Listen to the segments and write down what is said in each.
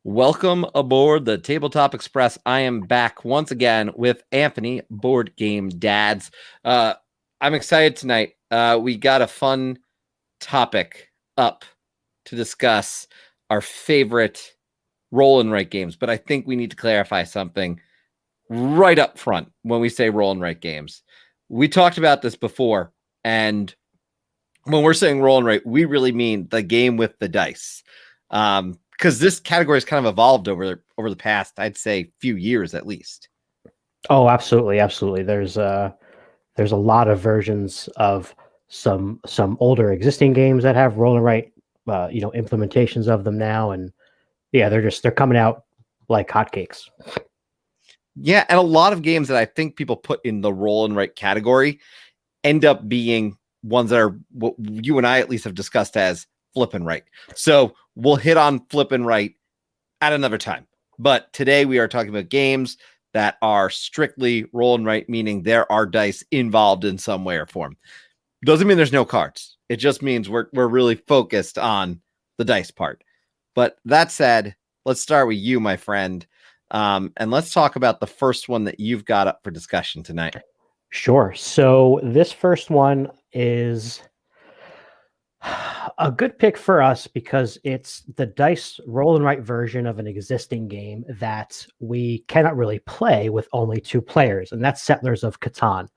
Welcome aboard the Tabletop Express. I am back once again with Anthony, Board Game Dads. I'm excited tonight. We got a fun topic up to discuss our favorite roll and write games, but I think we need to clarify something right up front when we say roll and write games. We talked about this before, and when we're saying roll and write, we really mean the game with the dice. Because this category has kind of evolved over the past, I'd say, few years at least. Oh, absolutely, absolutely. There's a lot of versions of some older existing games that have roll and write, implementations of them now, and yeah, they're coming out like hotcakes. Yeah, and a lot of games that I think people put in the roll and write category end up being ones that are what you and I at least have discussed as flip and write. So we'll hit on flip and write at another time. But today we are talking about games that are strictly roll and write, meaning there are dice involved in some way or form. Doesn't mean there's no cards. It just means we're really focused on the dice part. But that said, let's start with you, my friend. And let's talk about the first one that you've got up for discussion tonight. Sure. So this first one is a good pick for us because it's the dice roll and write version of an existing game that we cannot really play with only two players, and that's Settlers of Catan.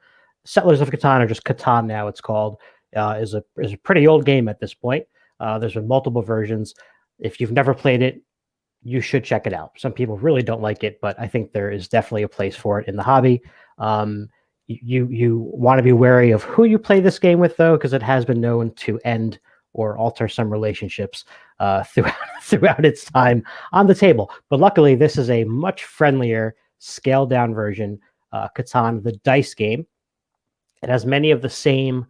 Settlers of Catan, or just Catan now it's called, is a pretty old game at this point. There's been multiple versions. If you've never played it, you should check it out. Some people really don't like it, but I think there is definitely a place for it in the hobby. You want to be wary of who you play this game with, though, because it has been known to end or alter some relationships throughout its time on the table. But luckily, this is a much friendlier, scaled down version, Catan, the dice game. It has many of the same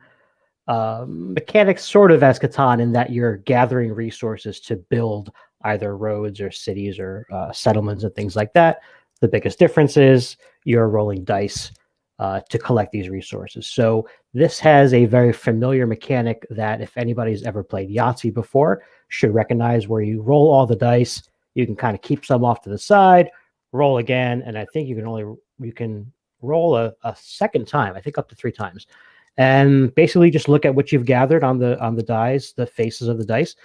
mechanics, sort of, as Catan, in that you're gathering resources to build either roads or cities or settlements and things like that. The biggest difference is you're rolling dice to collect these resources. So this has a very familiar mechanic that, if anybody's ever played Yahtzee before, should recognize, where you roll all the dice. You can kind of keep some off to the side, roll again, and I think you can roll a second time, I think up to 3 times. And basically just look at what you've gathered on the dice, the faces of the dice,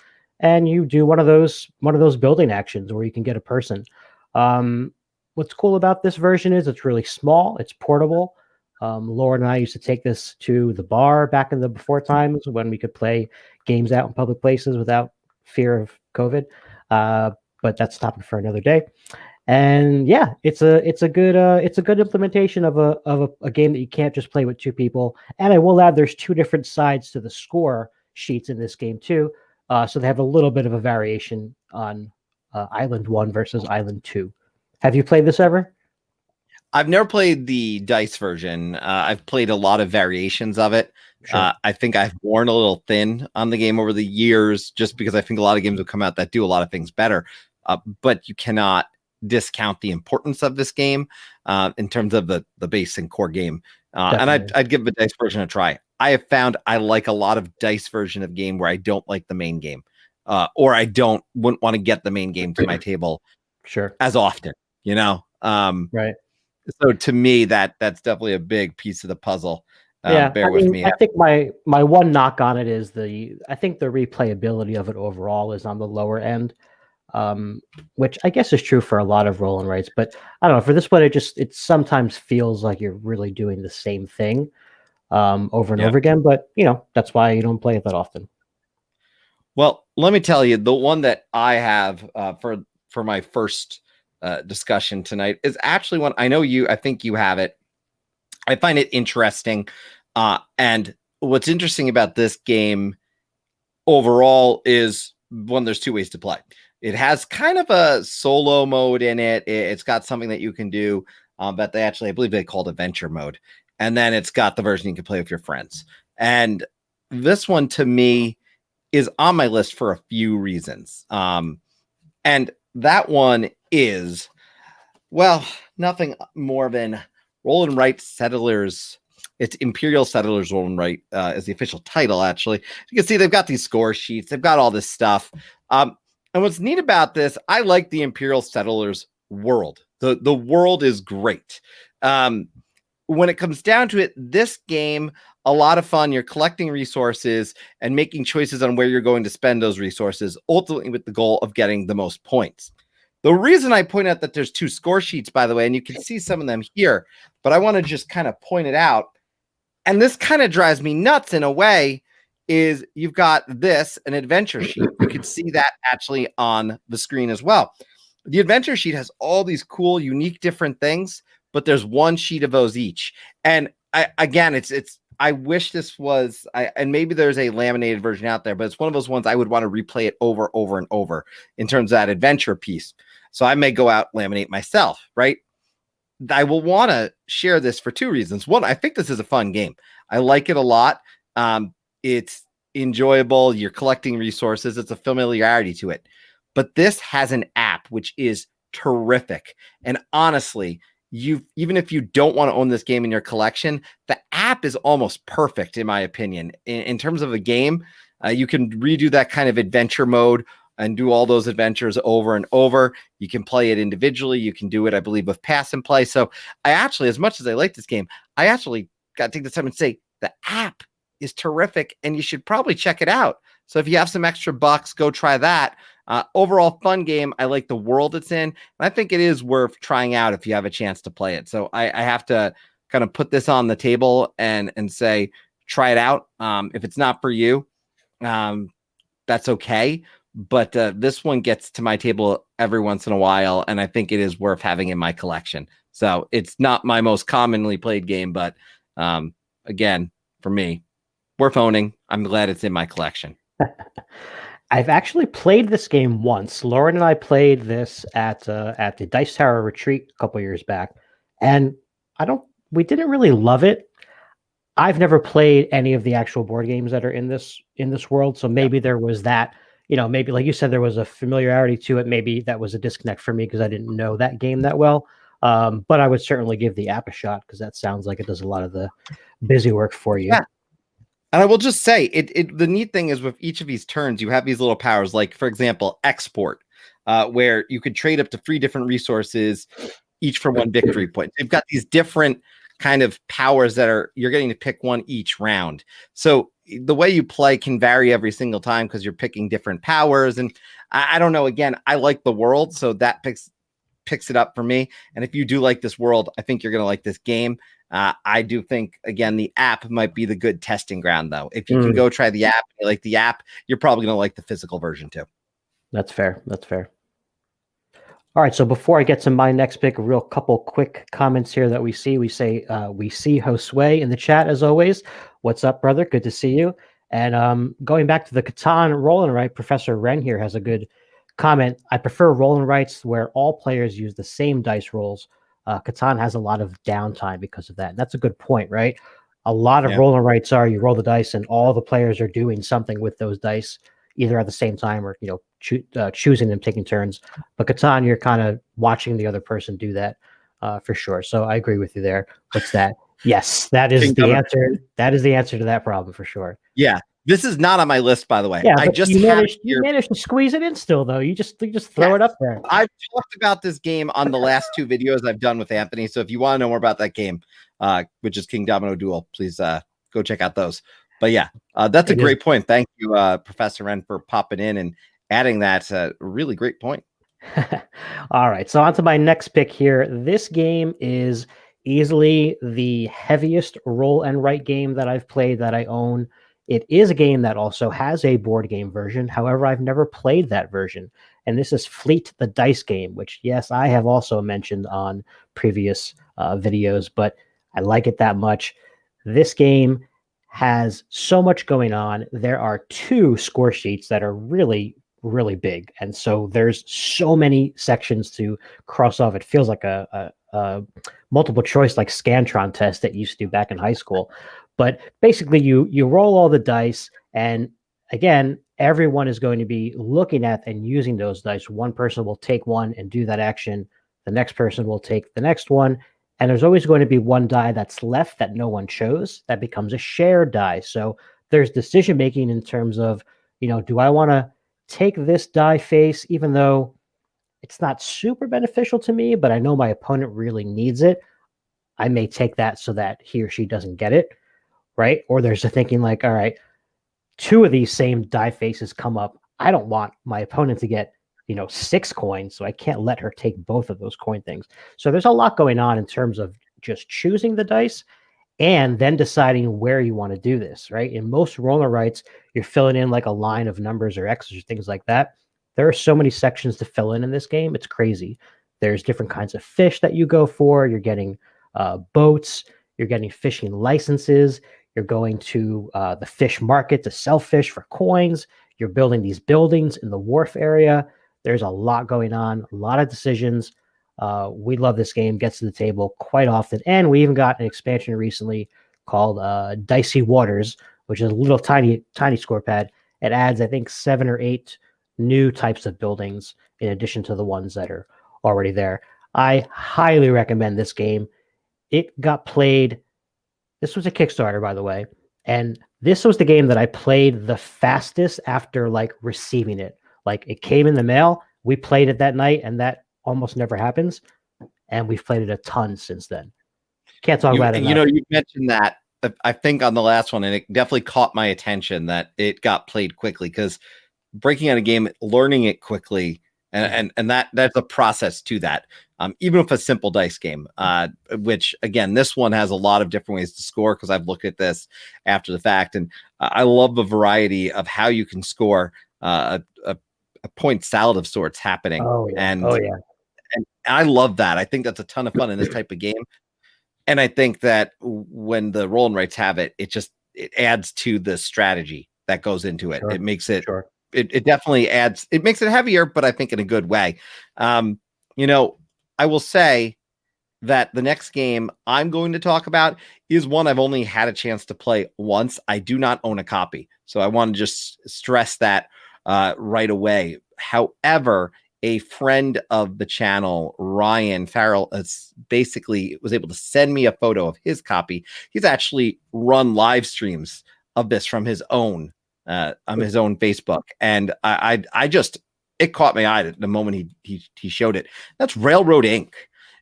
and you do one of those building actions where you can get a person. What's cool about this version is it's really small, it's portable. Laura and I used to take this to the bar back in the before times when we could play games out in public places without fear of COVID. But that's a topic for another day. And yeah, it's a good implementation of a game that you can't just play with 2 people. And I will add, there's 2 different sides to the score sheets in this game too. So they have a little bit of a variation on Island 1 versus Island 2. Have you played this ever? I've never played the dice version. I've played a lot of variations of it. Sure. I think I've worn a little thin on the game over the years, just because I think a lot of games have come out that do a lot of things better. But you cannot discount the importance of this game in terms of the base and core game. And I'd give the dice version a try. I have found I like a lot of dice version of game where I don't like the main game, or I wouldn't want to get the main game to my table as often, right. So to me, that's definitely a big piece of the puzzle. Bear with me. I think my one knock on it is I think the replayability of it overall is on the lower end, which I guess is true for a lot of roll and writes. But I don't know, for this one, it sometimes feels like you're really doing the same thing over and over again. But that's why you don't play it that often. Well, let me tell you, the one that I have for my first discussion tonight is actually one I think you have it. I find it interesting. And what's interesting about this game overall is, one, there's 2 ways to play. It has kind of a solo mode in it. It's got something that you can do that I believe they called adventure mode. And then it's got the version you can play with your friends. And this one, to me, is on my list for a few reasons. And that one is, well, nothing more than roll and write Settlers. It's Imperial Settlers Roll and Write is the official title, actually. You can see they've got these score sheets. They've got all this stuff. And what's neat about this, I like the Imperial Settlers world. The world is great. When it comes down to it, this game, a lot of fun. You're collecting resources and making choices on where you're going to spend those resources, ultimately with the goal of getting the most points. The reason I point out that there's 2 score sheets, by the way, and you can see some of them here, but I want to just kind of point it out. And this kind of drives me nuts in a way, is you've got this, an adventure sheet. You can see that actually on the screen as well. The adventure sheet has all these cool, unique, different things, but there's 1 sheet of those each. And I wish this was, and maybe there's a laminated version out there, but it's one of those ones I would want to replay it over and over in terms of that adventure piece. So I may go out, laminate myself, right? I will want to share this for 2 reasons. One, I think this is a fun game. I like it a lot. It's enjoyable. You're collecting resources. It's a familiarity to it. But this has an app, which is terrific. And honestly, even if you don't want to own this game in your collection, the app is almost perfect, in my opinion. In terms of a game, you can redo that kind of adventure mode and do all those adventures over and over. You can play it individually. You can do it, I believe, with pass and play. So I actually, as much as I like this game, I actually got to take the time and say the app is terrific and you should probably check it out. So if you have some extra bucks, go try that. Overall fun game. I like the world it's in. And I think it is worth trying out if you have a chance to play it. So I have to kind of put this on the table and say, try it out. If it's not for you, that's okay. But this one gets to my table every once in a while, and I think it is worth having in my collection. So it's not my most commonly played game, but again, for me, worth owning. I'm glad it's in my collection. I've actually played this game once. Lauren and I played this at the Dice Tower retreat a couple years back, and we didn't really love it. I've never played any of the actual board games that are in this world, so maybe there was that. Maybe like you said, there was a familiarity to it. Maybe that was a disconnect for me because I didn't know that game that well. But I would certainly give the app a shot because that sounds like it does a lot of the busy work for you. Yeah. And I will just say, the neat thing is with each of these turns, you have these little powers, like, for example, export, where you could trade up to 3 different resources, each for 1 victory point. You've got these different kind of powers that you're getting to pick 1 each round. So the way you play can vary every single time because you're picking different powers. And I don't know, again, I like the world, so that picks it up for me. And if you do like this world, I think you're going to like this game. I do think, again, the app might be the good testing ground, though. If you can go try the app, you like the app, you're probably going to like the physical version too. That's fair. All right, so before I get to my next pick, a real couple quick comments here that we see. We see Josue in the chat as always. What's up, brother? Good to see you. And going back to the Catan roll and write, Professor Wren here has a good comment. I prefer roll and writes where all players use the same dice rolls. Catan has a lot of downtime because of that. And that's a good point, right? A lot of roll and writes are you roll the dice and all the players are doing something with those dice, either at the same time or choosing them, taking turns. But Catan, you're kind of watching the other person do that for sure. So I agree with you there. What's that? Yes, that is the answer. That is the answer to that problem for sure. Yeah, this is not on my list, by the way. Yeah, you managed to squeeze it in still, though. You just throw it up there. I've talked about this game on the last 2 videos I've done with Anthony. So if you want to know more about that game, which is King Domino Duel, please go check out those. But yeah, that's a great point. Thank you, Professor Wren, for popping in and adding that. Really great point. All right, so on to my next pick here. This game is easily the heaviest roll and write game that I've played, that I own. It is a game that also has a board game version. However, I've never played that version. And this is Fleet the Dice Game, which, yes, I have also mentioned on previous videos, but I like it that much. This game has so much going on. There are 2 score sheets that are really, really big. And so there's so many sections to cross off. It feels like a multiple choice, like Scantron test that you used to do back in high school. But basically you roll all the dice, and again, everyone is going to be looking at and using those dice. One person will take one and do that action. The next person will take the next one. And there's always going to be one die that's left that no one chose. That becomes a shared die. So there's decision making in terms of, do I want to take this die face, even though it's not super beneficial to me, but I know my opponent really needs it. I may take that so that he or she doesn't get it, right? Or there's a thinking like, all right, two of these same die faces come up. I don't want my opponent to get, 6 coins, so I can't let her take both of those coin things. So there's a lot going on in terms of just choosing the dice and then deciding where you want to do this, right? In most roller rights, you're filling in like a line of numbers or X's or things like that. There are so many sections to fill in this game. It's crazy. There's different kinds of fish that you go for. You're getting boats. You're getting fishing licenses. You're going to the fish market to sell fish for coins. You're building these buildings in the wharf area. There's a lot going on, a lot of decisions. We love this game, gets to the table quite often. And we even got an expansion recently called Dicey Waters, which is a little tiny score pad. It adds, I think, 7 or 8 new types of buildings in addition to the ones that are already there. I highly recommend this game. It got played. This was a Kickstarter, by the way. And this was the game that I played the fastest after like receiving it. Like it came in the mail. We played it that night, and that almost never happens. And we've played it a ton since then. Can't talk about it. You mentioned that, I think, on the last one, and it definitely caught my attention that it got played quickly, because breaking out a game, learning it quickly, and that's a process to that. Even if a simple dice game, which again, this one has a lot of different ways to score, because I've looked at this after the fact, and I love the variety of how you can score a point salad of sorts happening. And I love that. I think that's a ton of fun in this type of game. And I think that when the roll and writes have it, it adds to the strategy that goes into it. It makes it, it definitely adds, it makes it heavier, but I think in a good way. I will say that the next game I'm going to talk about is one I've only had a chance to play once. I do not own a copy, so I want to just stress that right away. However, a friend of the channel, Ryan Farrell, basically was able to send me a photo of his copy. He's actually run live streams of this from his own on his own Facebook, and I just, it caught my eye the moment he showed it. That's Railroad Inc.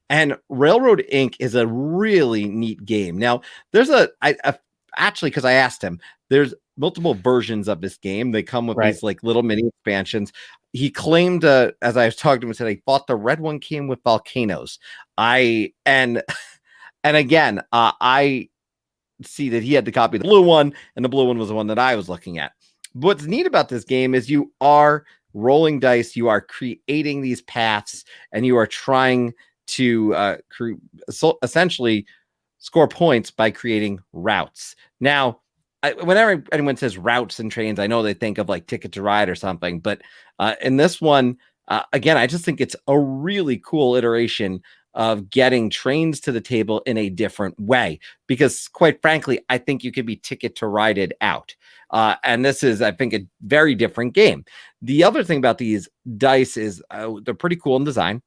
And Railroad Inc. is a really neat game. Now, there's actually, because I asked him, there's multiple versions of this game. They come with these like little mini expansions. He claimed, as I was talking to him, said he thought the red one came with volcanoes. And again, I see that he had to copy the blue one, and the blue one was the one that I was looking at. What's neat about this game is you are rolling dice, you are creating these paths, and you are trying to essentially score points by creating routes. Now, whenever anyone says routes and trains, I know they think of like Ticket to Ride or something, but in this one, again, I just think it's a really cool iteration of getting trains to the table in a different way, because quite frankly, I think you could be Ticket to Ride it out. And this is, I think, a very different game. The other thing about these dice is they're pretty cool in design.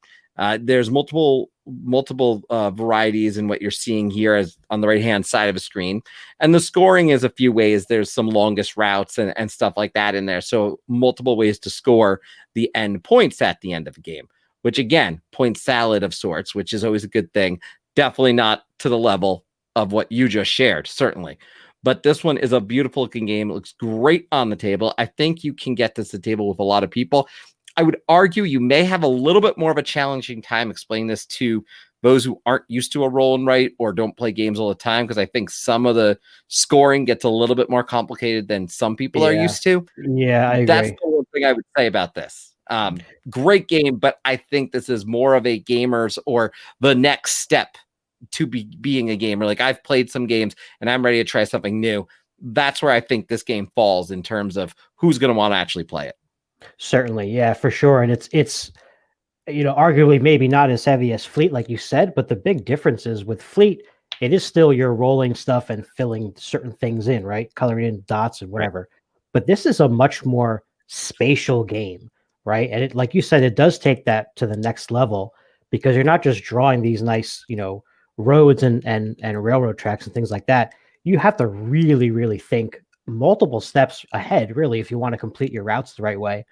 There's multiple varieties in what you're seeing here as on the right hand side of the screen, and the scoring is a few ways. There's some longest routes and stuff like that in there, so multiple ways to score the end points at the end of a game, which again, point salad of sorts, which is always a good thing. Definitely not to the level of what you just shared, certainly, but this one is a beautiful looking game. It looks great on the table. I think you can get this to the table with a lot of people. I would argue you may have a little bit more of a challenging time explaining this to those who aren't used to a roll and write or don't play games all the time, because I think some of the scoring gets a little bit more complicated than some people are used to. Yeah, I agree. That's the one thing I would say about this. Great game, but I think this is more of a gamer's or the next step to being a gamer. Like, I've played some games and I'm ready to try something new. That's where I think this game falls in terms of who's going to want to actually play it. Certainly, yeah, for sure. And it's arguably maybe not as heavy as Fleet, like you said, but the big difference is with Fleet, it is still you're rolling stuff and filling certain things in, right? Coloring in dots and whatever. Right. But this is a much more spatial game, right? And it, like you said, it does take that to the next level, because you're not just drawing these nice, roads and railroad tracks and things like that. You have to really, really think multiple steps ahead, really, if you want to complete your routes the right way.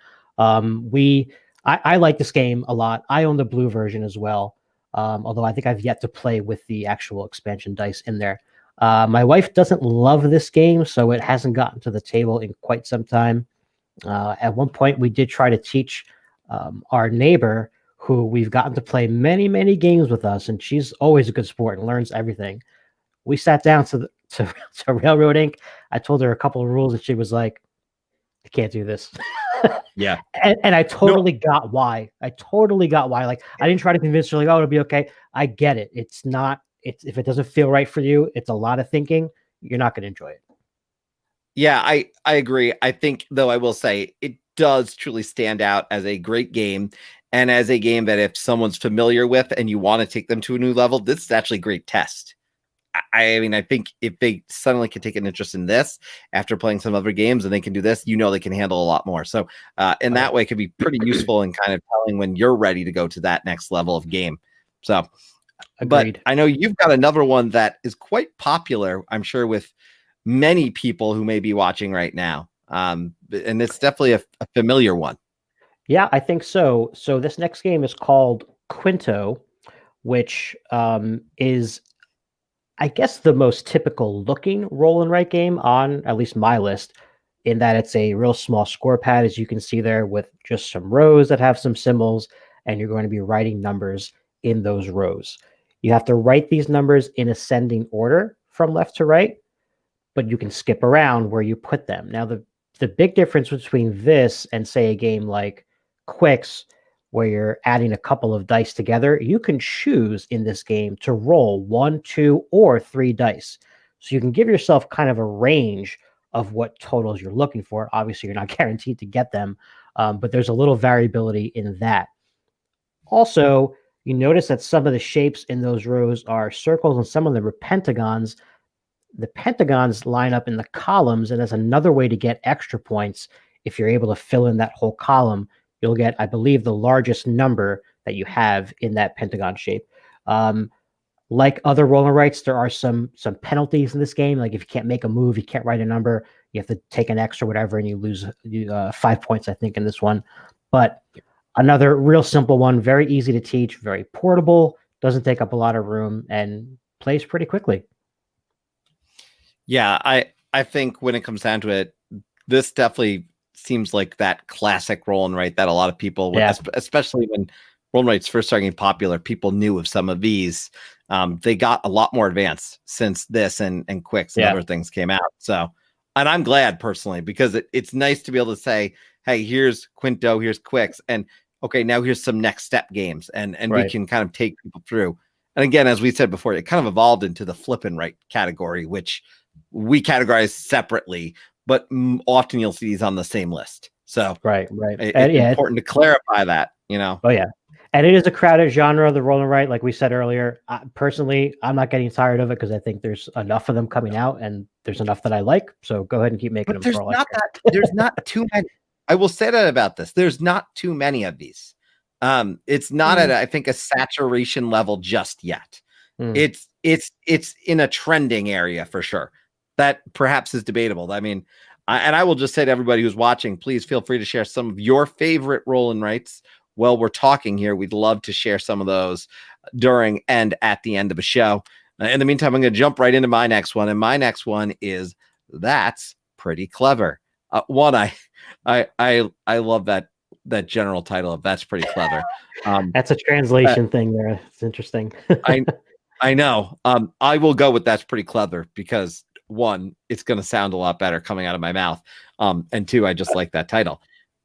I like this game a lot. I own the blue version as well, although I think I've yet to play with the actual expansion dice in there. My wife doesn't love this game, so it hasn't gotten to the table in quite some time. At one point, we did try to teach our neighbor, who we've gotten to play many, many games with us, and she's always a good sport and learns everything. We sat down to Railroad Inc. I told her a couple of rules, and she was like, "I can't do this." Yeah. And I totally got why. I totally got why. Like, I didn't try to convince her, like, "Oh, it'll be okay." I get it. It's not. It's if it doesn't feel right for you, it's a lot of thinking. You're not going to enjoy it. Yeah, I agree. I think, though, I will say it does truly stand out as a great game, and as a game that if someone's familiar with and you want to take them to a new level, this is actually a great test. I mean, I think if they suddenly can take an interest in this after playing some other games and they can do this, they can handle a lot more. So in that way, it could be pretty useful in kind of telling when you're ready to go to that next level of game. So, Agreed. But I know you've got another one that is quite popular, I'm sure, with many people who may be watching right now. And it's definitely a familiar one. Yeah, I think so. So this next game is called Quinto, which is, I guess, the most typical looking roll and write game on at least my list, in that it's a real small score pad, as you can see there, with just some rows that have some symbols, and you're going to be writing numbers in those rows. You have to write these numbers in ascending order from left to right, but you can skip around where you put them. Now, the big difference between this and, say, a game like Quicks, where you're adding a couple of dice together, you can choose in this game to roll 1, 2, or 3 dice. So you can give yourself kind of a range of what totals you're looking for. Obviously, you're not guaranteed to get them, but there's a little variability in that. Also, you notice that some of the shapes in those rows are circles and some of them are pentagons. The pentagons line up in the columns, and as another way to get extra points, if you're able to fill in that whole column, you'll get, I believe, the largest number that you have in that pentagon shape. Like other roll and writes, there are some penalties in this game. Like if you can't make a move, you can't write a number, you have to take an X or whatever, and you lose 5 points, I think, in this one. But another real simple one, very easy to teach, very portable, doesn't take up a lot of room, and plays pretty quickly. Yeah, I think when it comes down to it, this definitely seems like that classic roll and write that a lot of people, especially when roll and writes first started getting popular, people knew of some of these. They got a lot more advanced since this and Quicks and other things came out. So, and I'm glad personally, because it's nice to be able to say, hey, here's Quinto, here's Quicks, and okay, now here's some next step games, and we can kind of take people through. And again, as we said before, it kind of evolved into the flip and write category, which we categorize separately, but often you'll see these on the same list. So it's important to clarify that, Oh yeah. And it is a crowded genre, the roll and write. Like we said earlier, personally, I'm not getting tired of it because I think there's enough of them coming out, and there's enough that I like. So go ahead and keep making them. There's not too many. I will say that about this. There's not too many of these. It's not at, I think, a saturation level just yet. It's in a trending area for sure. That perhaps is debatable. I mean, and I will just say to everybody who's watching, please feel free to share some of your favorite roll and writes while we're talking here. We'd love to share some of those during and at the end of a show. In the meantime, I'm going to jump right into my next one. And my next one is That's Pretty Clever. I love that general title of That's Pretty Clever. That's a translation thing there. It's interesting. I know. I will go with That's Pretty Clever because, one, it's going to sound a lot better coming out of my mouth. And two, I just like that title.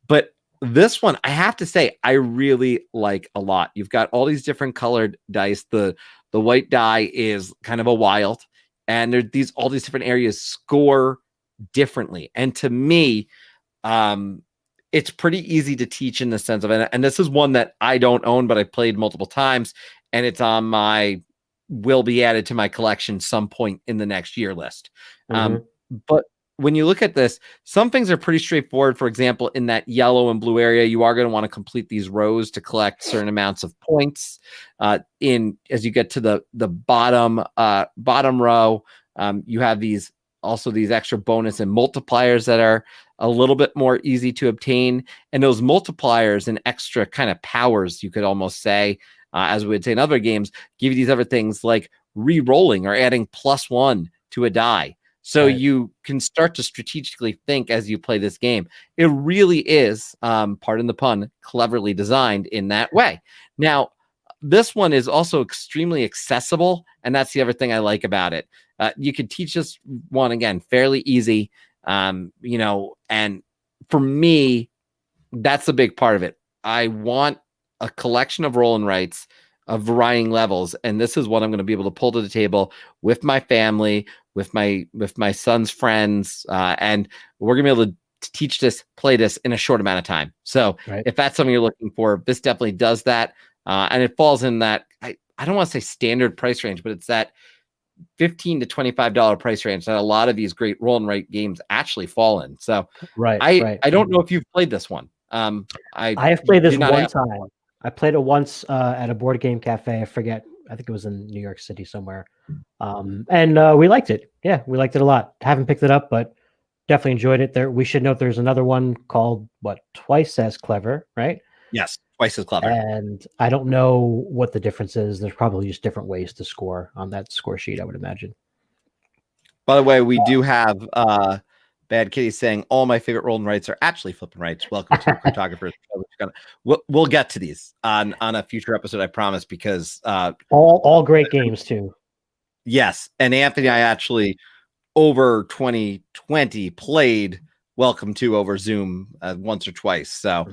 But this one, I have to say, I really like a lot. You've got all these different colored dice. The white die is kind of a wild, and there's all these different areas score differently. And to me, it's pretty easy to teach in the sense of it. And this is one that I don't own, but I played multiple times, and it's on my will be added to my collection some point in the next year list. But when you look at this, some things are pretty straightforward. For example, in that yellow and blue area, you are going to want to complete these rows to collect certain amounts of points. As you get to the bottom row, you have these also these extra bonus and multipliers that are a little bit more easy to obtain. And those multipliers and extra kind of powers, you could almost say, as we would say in other games, give you these other things like re-rolling or adding +1 to a die. So you can start to strategically think as you play this game. It really is, pardon the pun, cleverly designed in that way. Now, this one is also extremely accessible, and that's the other thing I like about it. You could teach this one, again, fairly easy, and for me, that's a big part of it. I want a collection of roll and writes of varying levels, and this is what I'm going to be able to pull to the table with my family, with my son's friends, and we're going to be able to teach this, play this in a short amount of time. So if that's something you're looking for, this definitely does that. And it falls in that, I don't want to say standard price range, but it's that $15 to $25 price range that a lot of these great roll and write games actually fall in. So I don't know if you've played this one. I have played this one time. I played it once at a board game cafe. I forget. I think it was in New York City somewhere. And we liked it. Yeah, we liked it a lot. Haven't picked it up, but definitely enjoyed it. There, we should note there's another one called Twice as Clever, right? Yes, Twice as Clever. And I don't know what the difference is. There's probably just different ways to score on that score sheet, I would imagine. By the way, we do have Bad Kitty saying all my favorite roll and writes are actually flipping rights. Welcome to Cartographers. We'll get to these on a future episode, I promise, because all great games too. Yes, and Anthony, I actually over 2020 played Welcome to over Zoom once or twice. So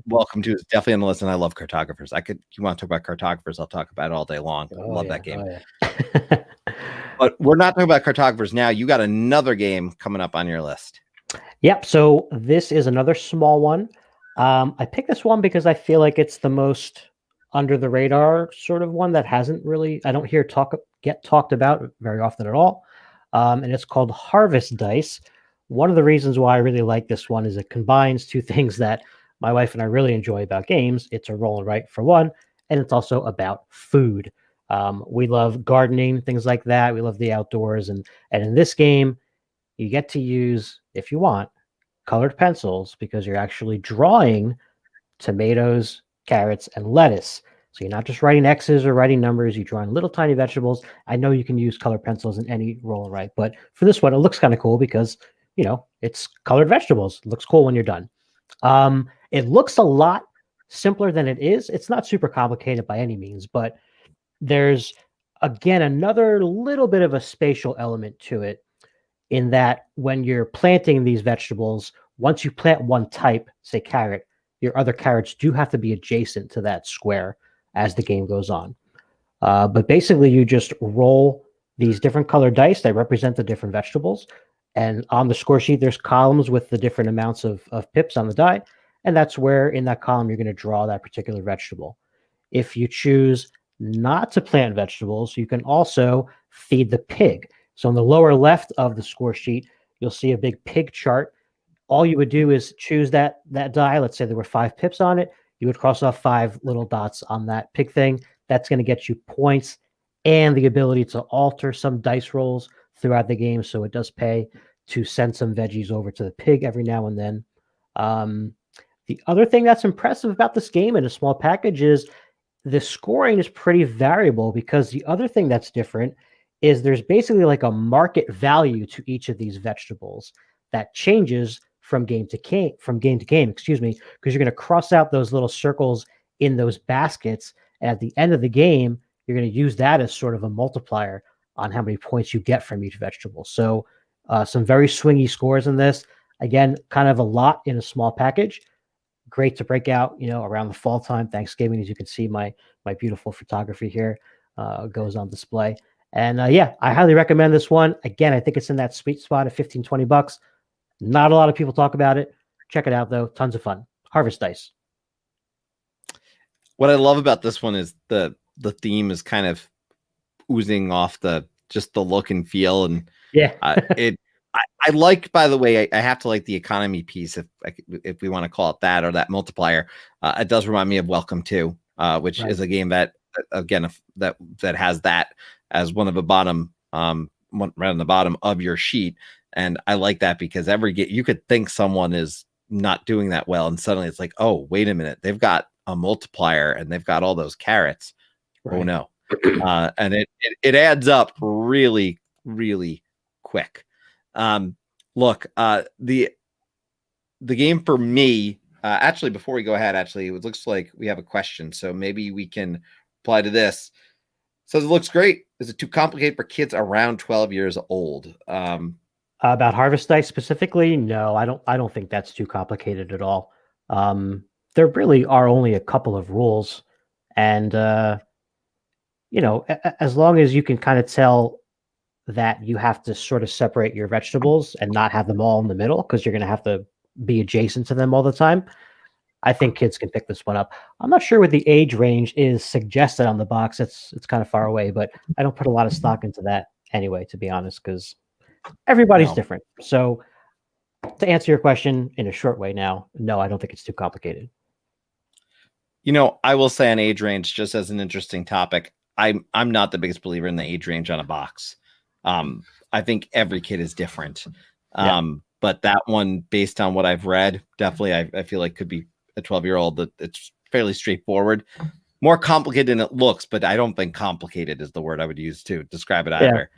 Welcome to is definitely on the list, and I love Cartographers. You want to talk about Cartographers, I'll talk about it all day long. I love that game. But we're not talking about Cartographers now. You got another game coming up on your list. Yep. So this is another small one. I picked this one because I feel like it's the most under the radar sort of one that hasn't really, I don't hear get talked about very often at all. And it's called Harvest Dice. One of the reasons why I really like this one is it combines two things that my wife and I really enjoy about games. It's a roll and write for one, and it's also about food. We love gardening, things like that. We love the outdoors. And in this game, you get to use, if you want, colored pencils because you're actually drawing tomatoes, carrots, and lettuce. So you're not just writing X's or writing numbers. You're drawing little tiny vegetables. I know you can use colored pencils in any roll and write, but for this one, it looks kind of cool because, it's colored vegetables. It looks cool when you're done. It looks a lot simpler than it is. It's not super complicated by any means, but there's, again, another little bit of a spatial element to it in that when you're planting these vegetables, once you plant one type, say carrot, your other carrots do have to be adjacent to that square as the game goes on. But basically, you just roll these different colored dice that represent the different vegetables. And on the score sheet, there's columns with the different amounts of pips on the die. And that's where in that column, you're going to draw that particular vegetable. If you choose not to plant vegetables, you can also feed the pig. So on the lower left of the score sheet, you'll see a big pig chart. All you would do is choose that die. Let's say there were 5 pips on it. You would cross off 5 little dots on that pig thing. That's going to get you points and the ability to alter some dice rolls throughout the game. So it does pay to send some veggies over to the pig every now and then. The other thing that's impressive about this game in a small package is the scoring is pretty variable, because the other thing that's different is there's basically like a market value to each of these vegetables that changes from game to game, because you're going to cross out those little circles in those baskets. And at the end of the game, you're going to use that as sort of a multiplier on how many points you get from each vegetable. So some very swingy scores in this. Again, kind of a lot in a small package. Great to break out, around the fall time, Thanksgiving. As you can see, my beautiful photography here goes on display. And I highly recommend this one. Again, I think it's in that sweet spot of $15-20. Not a lot of people talk about it. Check it out, though. Tons of fun. Harvest Dice. What I love about this one is the theme is kind of oozing off just the look and feel, and I like, by the way, I have to like the economy piece, if we want to call it that, or that multiplier. It does remind me of Welcome to, which is a game that, again, that has that as one of the bottom right on the bottom of your sheet. And I like that because you could think someone is not doing that well, and suddenly it's like, oh, wait a minute, they've got a multiplier and they've got all those carrots. Right. Oh no. And it adds up really, really quick. Look, the game for me, actually, before we go ahead, actually, it looks like we have a question, so maybe we can apply to this. It says it looks great. Is it too complicated for kids around 12 years old? About Harvest Dice specifically, no, I don't think that's too complicated at all. There really are only a couple of rules, and as long as you can kind of tell that you have to sort of separate your vegetables and not have them all in the middle because you're going to have to be adjacent to them all the time, I think kids can pick this one up. I'm not sure what the age range is suggested on the box. It's kind of far away, but I don't put a lot of stock into that anyway, to be honest, because everybody's different. So to answer your question in a short way now, no, I don't think it's too complicated. I will say an age range, just as an interesting topic, I'm not the biggest believer in the age range on a box. I think every kid is different. But that one, based on what I've read, definitely I feel like could be a 12-year-old. That it's fairly straightforward, more complicated than it looks, but I don't think complicated is the word I would use to describe it either.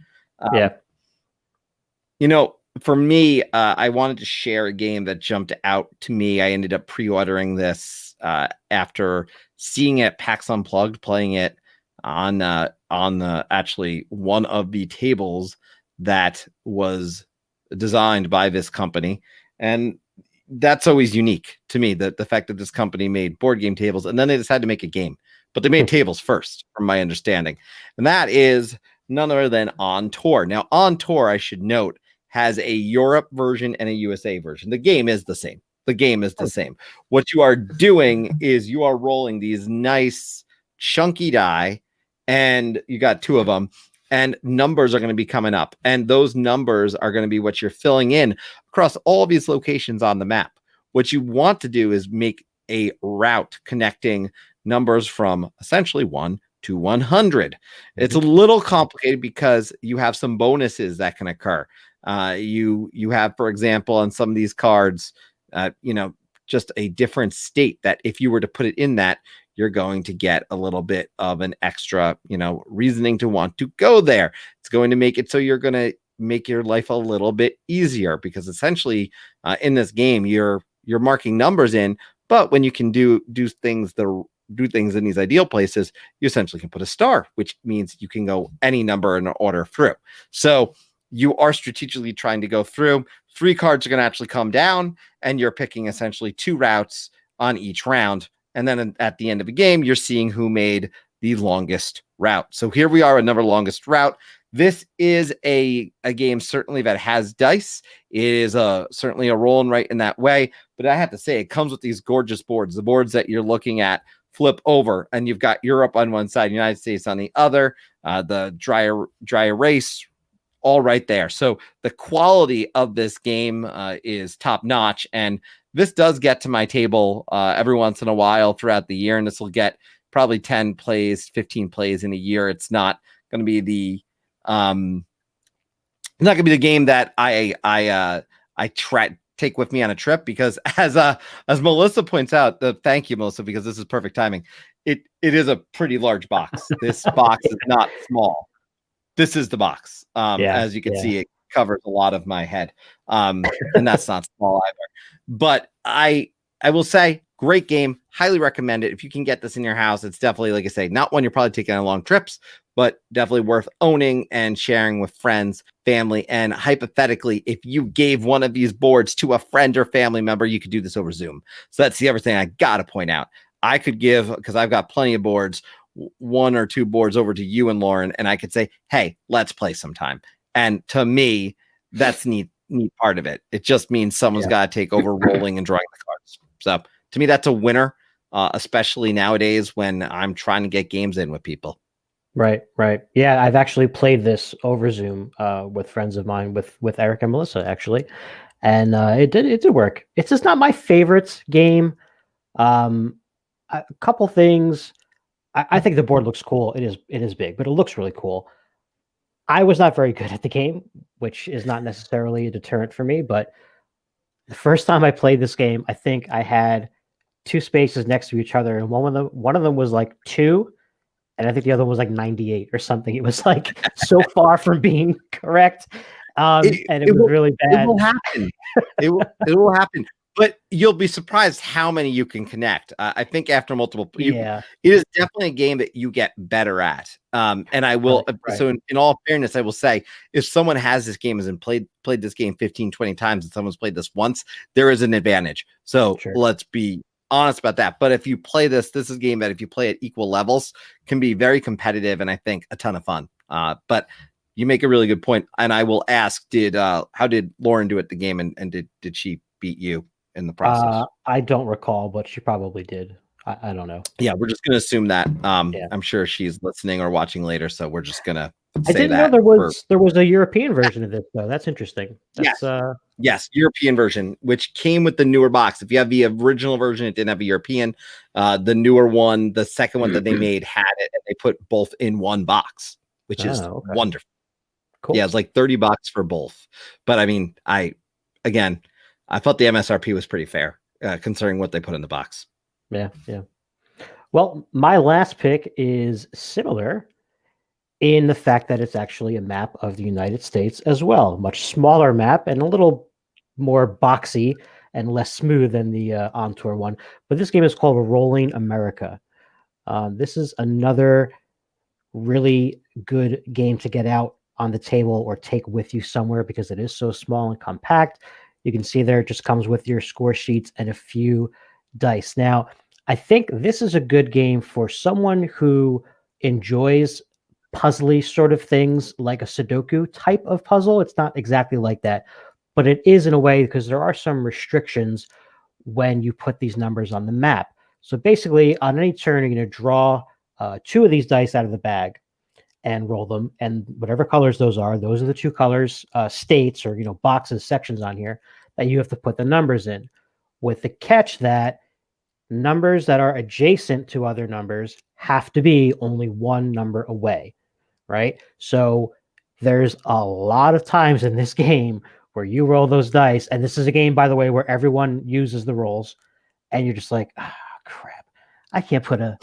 For me, I wanted to share a game that jumped out to me. I ended up pre-ordering this after seeing it PAX Unplugged, playing it on actually one of the tables that was designed by this company. And that's always unique to me, that the fact that this company made board game tables and then they decided to make a game, but they made tables first, from my understanding. And that is none other than On Tour. Now, On Tour, I should note, has a Europe version and a USA version. The game is the same. What you are doing is you are rolling these nice chunky die, and you got two of them, and numbers are going to be coming up, and those numbers are going to be what you're filling in across all these locations on the map. What you want to do is make a route connecting numbers from essentially 1 to 100. It's a little complicated because you have some bonuses that can occur. You have, for example, on some of these cards, just a different state that if you were to put it in that, you're going to get a little bit of an extra, reasoning to want to go there. It's going to make it so you're going to make your life a little bit easier, because essentially in this game, you're marking numbers in, but when you can do things in these ideal places, you essentially can put a star, which means you can go any number in order through. So you are strategically trying to go through. 3 cards are going to actually come down, and you're picking essentially 2 routes on each round. And then at the end of the game, you're seeing who made the longest route. So here we are, another longest route. This is a game certainly that has dice. It is certainly a roll and write in that way. But I have to say, it comes with these gorgeous boards. The boards that you're looking at flip over, and you've got Europe on one side, United States on the other, the dry erase, all right there. So the quality of this game is top notch. And this does get to my table every once in a while throughout the year. And this will get probably 10 plays, 15 plays in a year. It's not going to be the game that I take with me on a trip, because as Melissa points out, thank you, Melissa, because this is perfect timing. It is a pretty large box. This box is not small. This is the box. As you can see, it covers a lot of my head. And that's not small either. But I will say, great game. Highly recommend it. If you can get this in your house, it's definitely, like I say, not one you're probably taking on long trips, but definitely worth owning and sharing with friends, family. And hypothetically, if you gave one of these boards to a friend or family member, you could do this over Zoom. So that's the other thing I got to point out. I could give, because I've got plenty of boards, 1 or 2 boards over to you and Lauren, and I could say, hey, let's play sometime. And to me, that's neat part of it. It just means someone's got to take over rolling and drawing the cards. So to me, that's a winner, especially nowadays when I'm trying to get games in with people. Right. Yeah, I've actually played this over Zoom with friends of mine, with Eric and Melissa, actually, and it did work. It's just not my favorite game. A couple things. I think the board looks cool. It is big, but it looks really cool. I was not very good at the game, which is not necessarily a deterrent for me. But the first time I played this game, I think I had two spaces next to each other, and one of them was like 2, and I think the other one was like 98 or something. It was like so far from being correct, and it was really It bad. will happen. It will happen. But you'll be surprised how many you can connect. I think after multiple, Yeah, it is definitely a game that you get better at. And I will. right. So in all fairness, I will say, if someone has this game and played this game 15, 20 times, and someone's played this once, there is an advantage. So Sure. let's be honest about that. But if you play this is a game that if you play at equal levels, can be very competitive and I think a ton of fun. But you make a really good point, and I will ask: how did Lauren do at the game, and did she beat you in the process? I don't recall, but she probably did. I don't know. Yeah, we're just gonna assume that. Yeah. I'm sure she's listening or watching later, so we're just gonna I say didn't know that. there was a European version of this though. That's interesting. Yes, That's yes, European version, which came with the newer box. If you have the original version, it didn't have a European. The newer one, the second one that they made, had it, and they put both in one box, which is okay. wonderful. Cool. Yeah, it's like $30 for both. But I mean, I thought the MSRP was pretty fair, considering what they put in the box. Yeah, yeah. Well, my last pick is similar in the fact that it's actually a map of the United States as well. Much smaller map and a little more boxy and less smooth than the On Tour one. But this game is called Rolling America. This is another really good game to get out on the table or take with you somewhere because it is so small and compact. You can see there it just comes with your score sheets and a few dice. Now, I think this is a good game for someone who enjoys puzzly sort of things like a Sudoku type of puzzle. It's not exactly like that, but it is in a way because there are some restrictions when you put these numbers on the map. So basically, on any turn, you're going to draw 2 of these dice out of the bag and roll them, and whatever colors those are the 2 colors, states or boxes, sections on here that you have to put the numbers in, with the catch that numbers that are adjacent to other numbers have to be only one number away, right? So there's a lot of times in this game where you roll those dice, and this is a game, by the way, where everyone uses the rolls, and you're just like, crap, I can't put a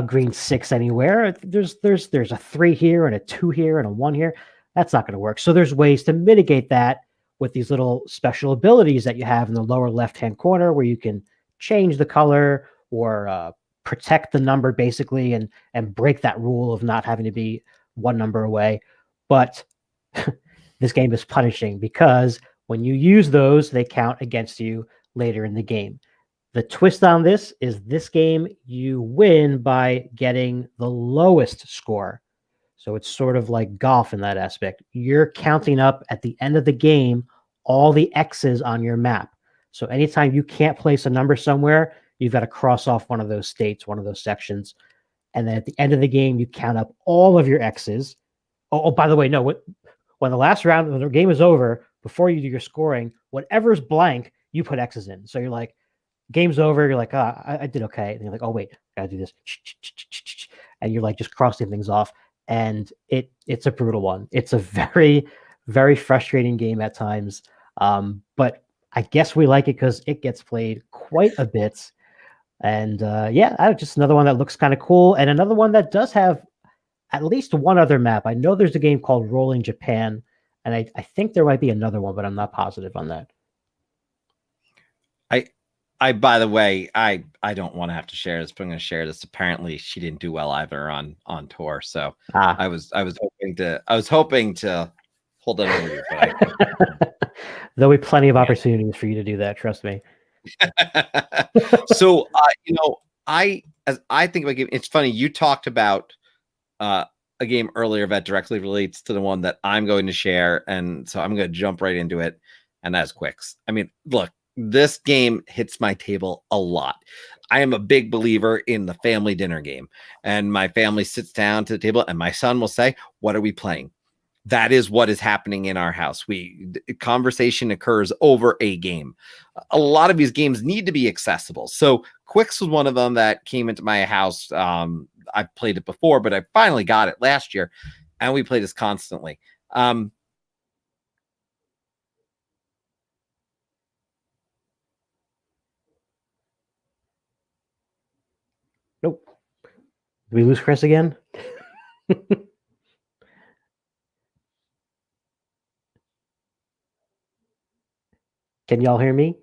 green 6 anywhere. There's a 3 here and a 2 here and a 1 here. That's not going to work. So there's ways to mitigate that with these little special abilities that you have in the lower left-hand corner where you can change the color or protect the number basically and break that rule of not having to be one number away. But this game is punishing because when you use those, they count against you later in the game. The twist on this is this game, you win by getting the lowest score. So it's sort of like golf in that aspect. You're counting up at the end of the game all the X's on your map. So anytime you can't place a number somewhere, you've got to cross off one of those states, one of those sections. And then at the end of the game, you count up all of your X's. Oh, by the way, no, when the last round, when the game is over, before you do your scoring, whatever's blank, you put X's in. So you're like, game's over. You're like, I did okay. And you're like, oh wait, gotta do this. And you're like just crossing things off. And it's a brutal one. It's a very, very frustrating game at times. But I guess we like it because it gets played quite a bit. And just another one that looks kind of cool. And another one that does have at least one other map. I know there's a game called Rolling Japan. And I think there might be another one, but I'm not positive on that. By the way, I don't want to have to share this, but I'm going to share this. Apparently, she didn't do well either on tour. So I was hoping to hold it over you, but there'll be plenty of opportunities for you to do that. Trust me. So as I think about game, it's funny you talked about a game earlier that directly relates to the one that I'm going to share, and so I'm going to jump right into it, and that's Qwixx. I mean, look. This game hits my table a lot. I am a big believer in the family dinner game, and my family sits down to the table and my son will say, what are we playing? That is what is happening in our house. Conversation occurs over a game. A lot of these games need to be accessible. So Qwixx was one of them that came into my house. I played it before, but I finally got it last year. and we play this constantly. Nope. Did we lose Chris again? Can y'all hear me?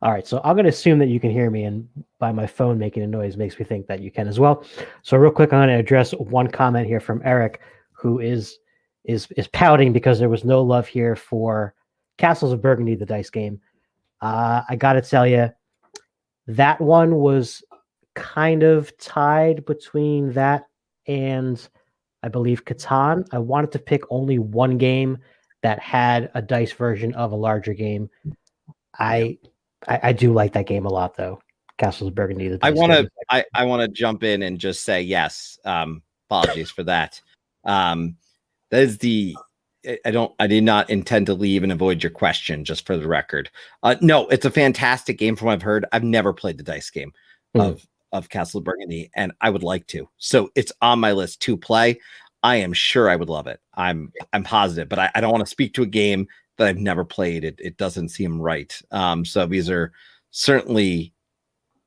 All right, so I'm going to assume that you can hear me, and by my phone making a noise makes me think that you can as well. So real quick, I'm going to address one comment here from Eric, who is pouting because there was no love here for Castles of Burgundy, the dice game. I got to tell you, that one was kind of tied between that and I believe Catan. I wanted to pick only one game that had a dice version of a larger game. I do like that game a lot, though. Castles of Burgundy. I want to jump in and just say yes. Apologies for that. That is I did not intend to leave and avoid your question, just for the record. No, it's a fantastic game from what I've heard. I've never played the dice game of Castle of Burgundy, and I would like to. So it's on my list to play. I am sure I would love it. I'm positive, but I don't want to speak to a game that I've never played. It doesn't seem right. So these are certainly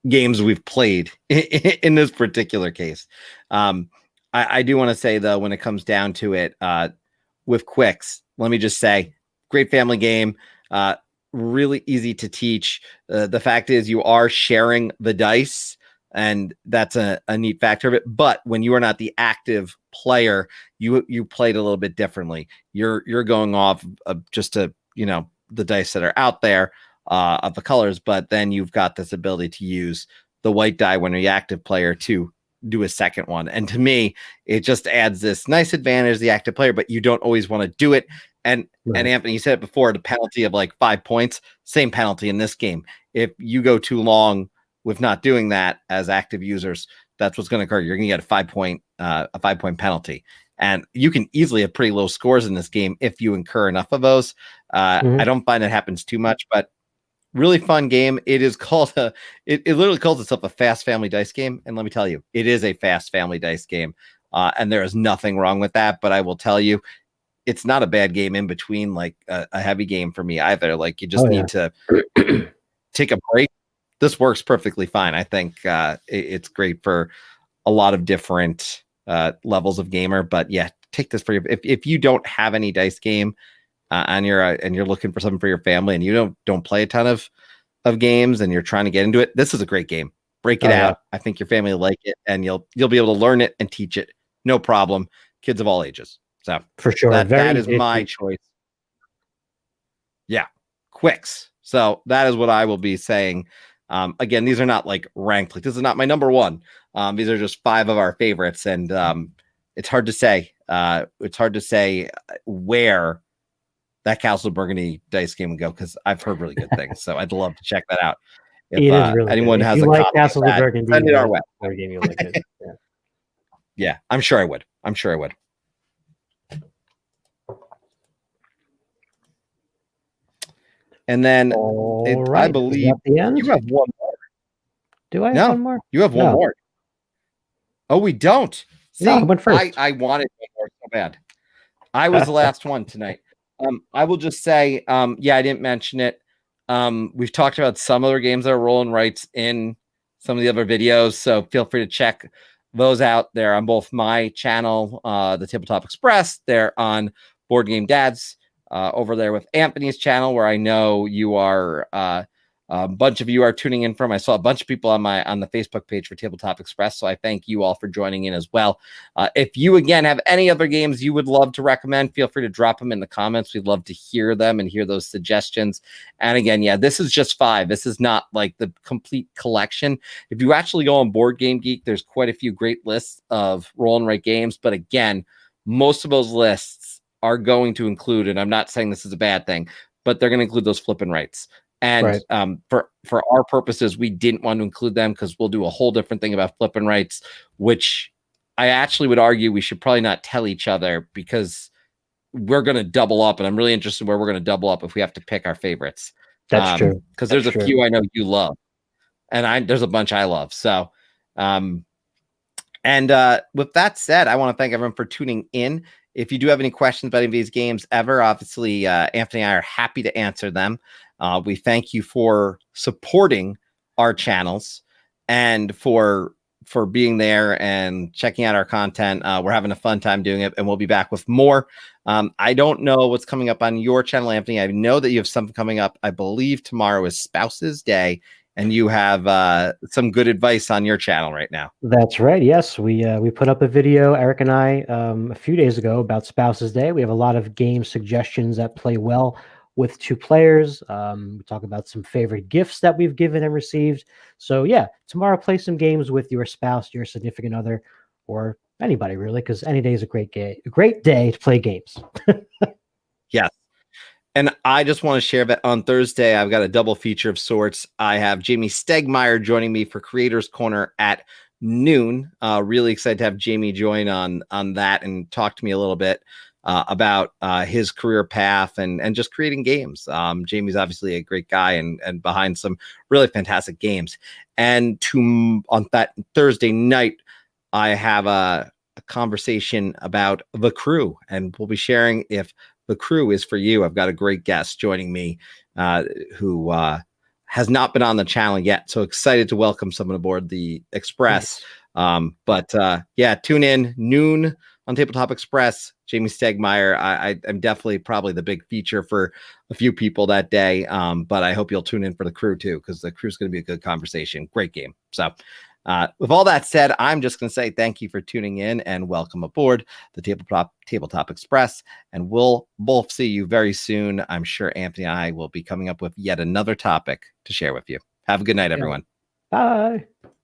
games we've played in this particular case. I do want to say, though, when it comes down to it, with Qwixx, let me just say, great family game, really easy to teach. The fact is you are sharing the dice, and that's a neat factor of it. But when you are not the active player, you played a little bit differently. You're going off of just the dice that are out there of the colors, but then you've got this ability to use the white die when you're the active player to do a second one. And to me, it just adds this nice advantage, the active player, but you don't always want to do it. And Anthony, you said it before, the penalty of like 5 points, same penalty in this game. If you go too long with not doing that as active users, that's what's going to occur. You're going to get a 5 point penalty. And you can easily have pretty low scores in this game if you incur enough of those. I don't find it happens too much, but really fun game. It is called it literally calls itself a fast family dice game. And let me tell you, it is a fast family dice game. And there is nothing wrong with that. But I will tell you, it's not a bad game in between like a heavy game for me either. Like you just need to take a break. This works perfectly fine. I think it's great for a lot of different levels of gamer. But yeah, take this for your if you don't have any dice game and you're looking for something for your family and you don't play a ton of games and you're trying to get into it, this is a great game. Break it out. I think your family will like it, and you'll be able to learn it and teach it. No problem. Kids of all ages. So for sure, that is my choice. Yeah, Qwixx. So that is what I will be saying. Again, these are not like ranked. Like this is not my number one. These are just 5 of our favorites, and it's hard to say. It's hard to say where that Castle of Burgundy dice game would go because I've heard really good things. So I'd love to check that out. If it is really anyone good. has a like Castle of Burgundy, send it our way. Game, you'll like it. Yeah, I'm sure I would. And then I believe the end? you have one more. Do I have one more? You have one more. Oh, we don't. See, I went first. I wanted one more so bad. I was the last one tonight. I will just say, I didn't mention it. We've talked about some other games that are rolling rights in some of the other videos, so feel free to check those out. They're on both my channel, the Tabletop Express. They're on Board Game Dads over there with Anthony's channel, where I know you are. A bunch of you are tuning in from. I saw a bunch of people on the Facebook page for Tabletop Express, so I thank you all for joining in as well. If you again have any other games you would love to recommend, feel free to drop them in the comments. We'd love to hear them and hear those suggestions. And again, this is just 5. This is not like the complete collection. If you actually go on Board Game Geek, there's quite a few great lists of roll and write games. But again, most of those lists are going to include, and I'm not saying this is a bad thing, but they're going to include those flip and writes. And for our purposes, we didn't want to include them because we'll do a whole different thing about flip and writes, which I actually would argue we should probably not tell each other because we're going to double up, and I'm really interested where we're going to double up if we have to pick our favorites. That's true. Because there's a few I know you love, and there's a bunch I love. So, with that said, I want to thank everyone for tuning in. If you do have any questions about any of these games ever, obviously, Anthony and I are happy to answer them. We thank you for supporting our channels and for being there and checking out our content. We're having a fun time doing it, and we'll be back with more. I don't know what's coming up on your channel, Anthony. I know that you have something coming up. I believe tomorrow is Spouses Day, and you have some good advice on your channel right now. That's right. Yes, we put up a video, Eric and I, a few days ago about Spouses Day. We have a lot of game suggestions that play well with two players. We talk about some favorite gifts that we've given and received. So yeah, tomorrow play some games with your spouse, your significant other, or anybody really, because any day is a great day to play games. Yes. And I just want to share that on Thursday, I've got a double feature of sorts. I have Jamey Stegmaier joining me for Creators Corner at noon. Really excited to have Jamey join on that and talk to me a little bit about his career path and just creating games. Jamey's obviously a great guy and behind some really fantastic games. And on that Thursday night, I have a conversation about The Crew, and we'll be sharing if The Crew is for you. I've got a great guest joining me who has not been on the channel yet. So excited to welcome someone aboard the Express. Nice. Yeah, tune in noon on Tabletop Express. Jamey Stegmaier. I'm definitely probably the big feature for a few people that day. But I hope you'll tune in for The Crew too, because The Crew is going to be a good conversation. Great game. So with all that said, I'm just going to say thank you for tuning in and welcome aboard the Tabletop Express. And we'll both see you very soon. I'm sure Anthony and I will be coming up with yet another topic to share with you. Have a good night, everyone. Bye.